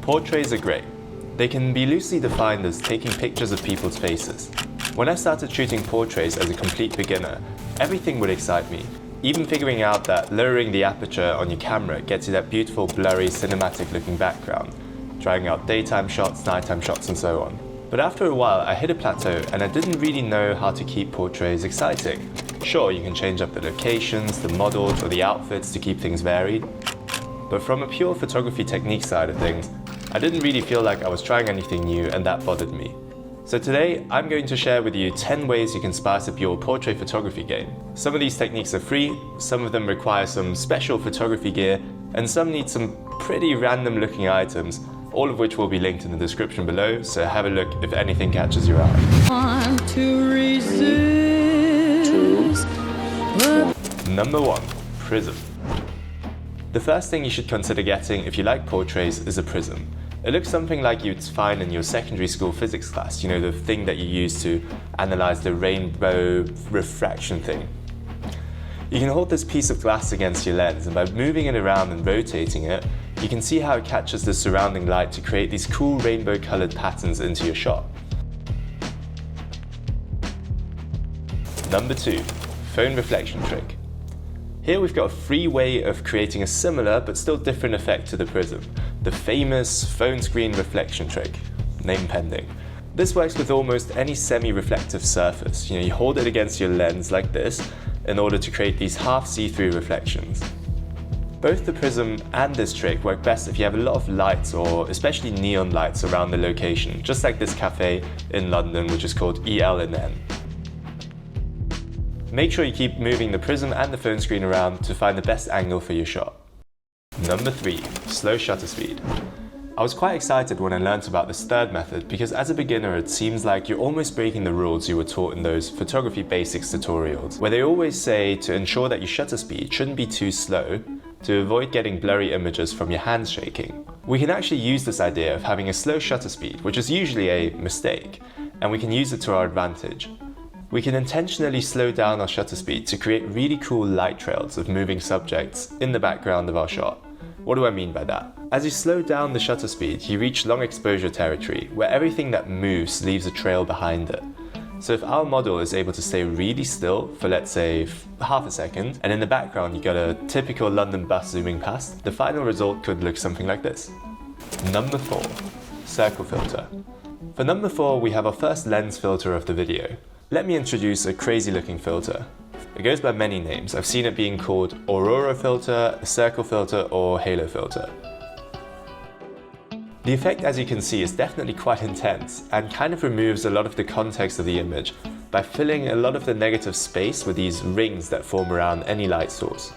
Portraits are great. They can be loosely defined as taking pictures of people's faces. When I started shooting portraits as a complete beginner, everything would excite me. Even figuring out that lowering the aperture on your camera gets you that beautiful, blurry, cinematic looking background, trying out daytime shots, nighttime shots, and so on. But after a while, I hit a plateau and I didn't really know how to keep portraits exciting. Sure, you can change up the locations, the models, or the outfits to keep things varied. But from a pure photography technique side of things, I didn't really feel like I was trying anything new, and that bothered me. So today, I'm going to share with you 10 ways you can spice up your portrait photography game. Some of these techniques are free, some of them require some special photography gear, and some need some pretty random looking items, all of which will be linked in the description below, so have a look if anything catches your eye. Number 1. Prism. The first thing you should consider getting if you like portraits is a prism. It looks something like you'd find in your secondary school physics class, you know, the thing that you use to analyze the rainbow refraction thing. You can hold this piece of glass against your lens, and by moving it around and rotating it, you can see how it catches the surrounding light to create these cool rainbow colored patterns into your shot. Number 2. Phone reflection trick. Here we've got a free way of creating a similar but still different effect to the prism, the famous phone screen reflection trick, name pending. This works with almost any semi-reflective surface. You hold it against your lens like this in order to create these half see-through reflections. Both the prism and this trick work best if you have a lot of lights, or especially neon lights around the location, just like this cafe in London, which is called EL&N. Make sure you keep moving the prism and the phone screen around to find the best angle for your shot. Number 3. Slow shutter speed. I was quite excited when I learnt about this third method because as a beginner it seems like you're almost breaking the rules you were taught in those photography basics tutorials, where they always say to ensure that your shutter speed shouldn't be too slow to avoid getting blurry images from your hands shaking. We can actually use this idea of having a slow shutter speed, which is usually a mistake, and we can use it to our advantage. We can intentionally slow down our shutter speed to create really cool light trails of moving subjects in the background of our shot. What do I mean by that? As you slow down the shutter speed, you reach long exposure territory, where everything that moves leaves a trail behind it. So if our model is able to stay really still for, let's say, half a second, and in the background you got a typical London bus zooming past, the final result could look something like this. Number 4. Circle filter. For number 4, we have our first lens filter of the video. Let me introduce a crazy looking filter. It goes by many names. I've seen it being called Aurora filter, a circle filter, or halo filter. The effect, as you can see, is definitely quite intense and kind of removes a lot of the context of the image by filling a lot of the negative space with these rings that form around any light source.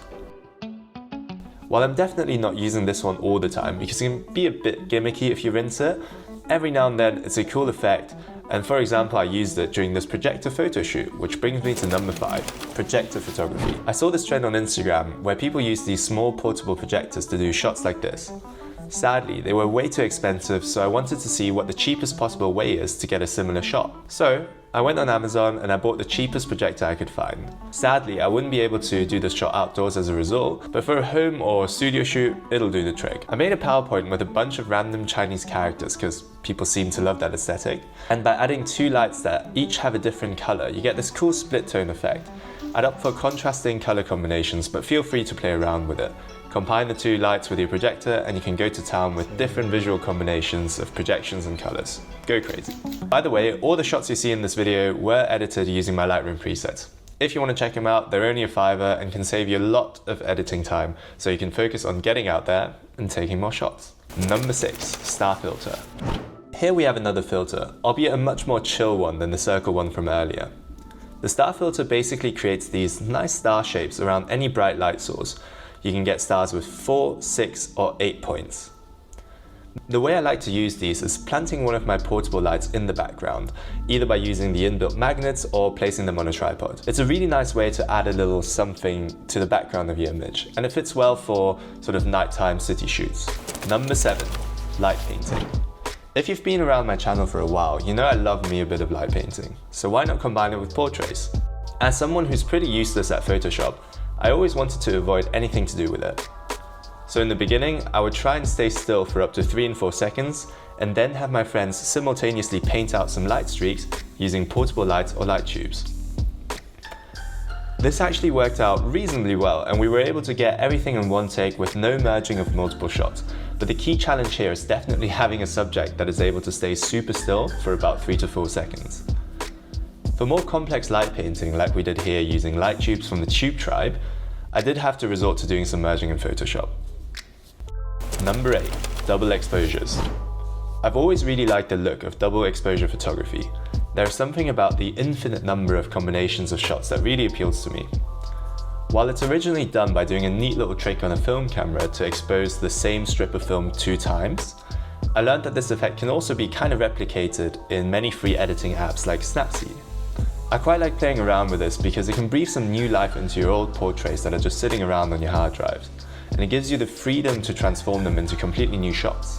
While I'm definitely not using this one all the time because it can be a bit gimmicky if you rinse it, every now and then it's a cool effect. And for example, I used it during this projector photo shoot, which brings me to number 5, projector photography. I saw this trend on Instagram where people use these small portable projectors to do shots like this. Sadly, they were way too expensive, so I wanted to see what the cheapest possible way is to get a similar shot. So I went on Amazon and I bought the cheapest projector I could find. Sadly, I wouldn't be able to do this shot outdoors as a result, but for a home or studio shoot, it'll do the trick. I made a PowerPoint with a bunch of random Chinese characters because people seem to love that aesthetic. And by adding 2 lights that each have a different color, you get this cool split tone effect. I'd opt for contrasting color combinations, but feel free to play around with it. Combine the 2 lights with your projector and you can go to town with different visual combinations of projections and colors. Go crazy. By the way, all the shots you see in this video were edited using my Lightroom presets. If you want to check them out, they're only a $5 and can save you a lot of editing time, so you can focus on getting out there and taking more shots. Number 6, star filter. Here we have another filter, albeit a much more chill one than the circle one from earlier. The star filter basically creates these nice star shapes around any bright light source. You can get stars with 4, 6, or 8 points. The way I like to use these is planting one of my portable lights in the background, either by using the inbuilt magnets or placing them on a tripod. It's a really nice way to add a little something to the background of your image, and it fits well for sort of nighttime city shoots. Number 7, light painting. If you've been around my channel for a while, you know I love me a bit of light painting, so why not combine it with portraits? As someone who's pretty useless at Photoshop, I always wanted to avoid anything to do with it. So in the beginning, I would try and stay still for up to 3 and 4 seconds, and then have my friends simultaneously paint out some light streaks using portable lights or light tubes. This actually worked out reasonably well, and we were able to get everything in one take with no merging of multiple shots. But the key challenge here is definitely having a subject that is able to stay super still for about 3 to 4 seconds. For more complex light painting, like we did here using light tubes from the Tube Tribe, I did have to resort to doing some merging in Photoshop. Number 8, double exposures. I've always really liked the look of double exposure photography. There's something about the infinite number of combinations of shots that really appeals to me. While it's originally done by doing a neat little trick on a film camera to expose the same strip of film 2 times, I learned that this effect can also be kind of replicated in many free editing apps like Snapseed. I quite like playing around with this because it can breathe some new life into your old portraits that are just sitting around on your hard drives, and it gives you the freedom to transform them into completely new shots.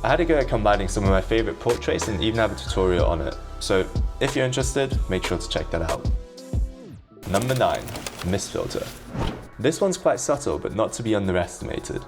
I had a go at combining some of my favourite portraits and even have a tutorial on it, so if you're interested, make sure to check that out. Number 9, mist filter. This one's quite subtle but not to be underestimated.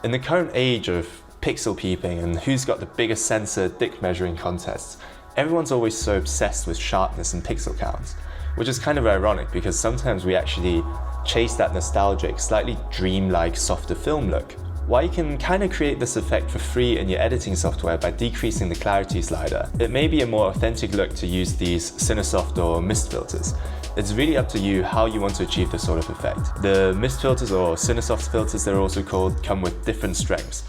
In the current age of pixel peeping and who's got the biggest sensor dick measuring contests, everyone's always so obsessed with sharpness and pixel counts, which is kind of ironic because sometimes we actually chase that nostalgic, slightly dreamlike, softer film look. While you can kind of create this effect for free in your editing software by decreasing the clarity slider, it may be a more authentic look to use these Cinesoft or mist filters. It's really up to you how you want to achieve this sort of effect. The mist filters, or Cinesoft filters they're also called, come with different strengths.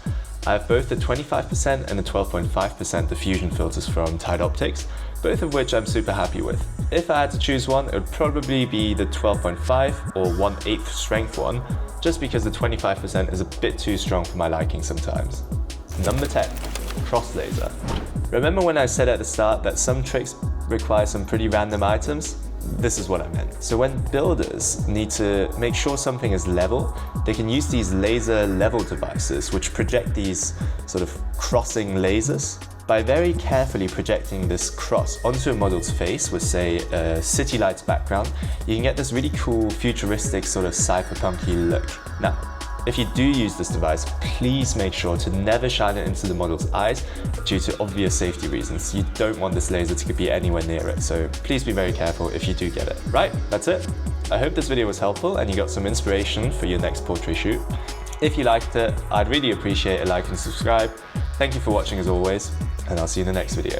I have both the 25% and the 12.5% diffusion filters from Tide Optics, both of which I'm super happy with. If I had to choose one, it would probably be the 12.5 or 1/8 strength one, just because the 25% is a bit too strong for my liking sometimes. Number 10, cross laser. Remember when I said at the start that some tricks require some pretty random items? This is what I meant. So when builders need to make sure something is level, they can use these laser level devices which project these sort of crossing lasers. By very carefully projecting this cross onto a model's face with, say, a city lights background, you can get this really cool, futuristic, sort of cyberpunky look. Now, if you do use this device, please make sure to never shine it into the model's eyes due to obvious safety reasons. You don't want this laser to be anywhere near it, so please be very careful if you do get it. Right, that's it. I hope this video was helpful and you got some inspiration for your next portrait shoot. If you liked it, I'd really appreciate a like and subscribe. Thank you for watching as always, and I'll see you in the next video.